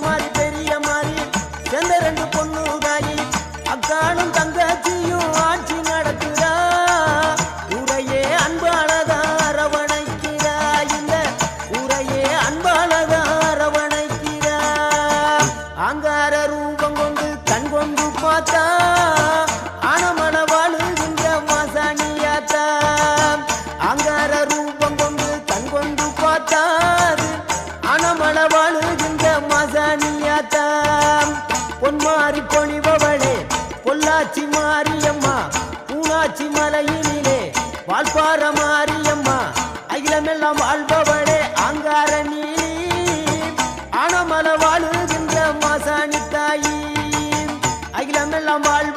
மாறி பெரிய மாறி சேர்ந்த ரெண்டு பொண்ணு தாயி அக்கானும் தங்கச்சியும் ஆட்சி நடக்குதா ஊரையே அன்பாலதா அரவணைக்கிறா இந்த ஊரையே அன்பாலதா அரவணைக்கிறா அங்கார ரூபம் கொண்டு கண் கொண்டு பார்த்தா ஆனமன வாழுகின்ற மாசாணியாத்தா அங்கார ரூபம் கொண்டு கண் கொண்டு பார்த்தாரு ஆனமன வாழுகின்ற மாசாணியாத்தா பொன்மாரி பொழிபவளே பொள்ளாச்சி மாரியம்மா பூனாச்சி மலையினிலே வால்பார மாரியம்மா அகிலமெல்லாம் வாழ்பவளே அங்கார நீலி ஆனமல வாழுகின்ற மாசாணி தாயி அகிலமெல்லாம் வாழ்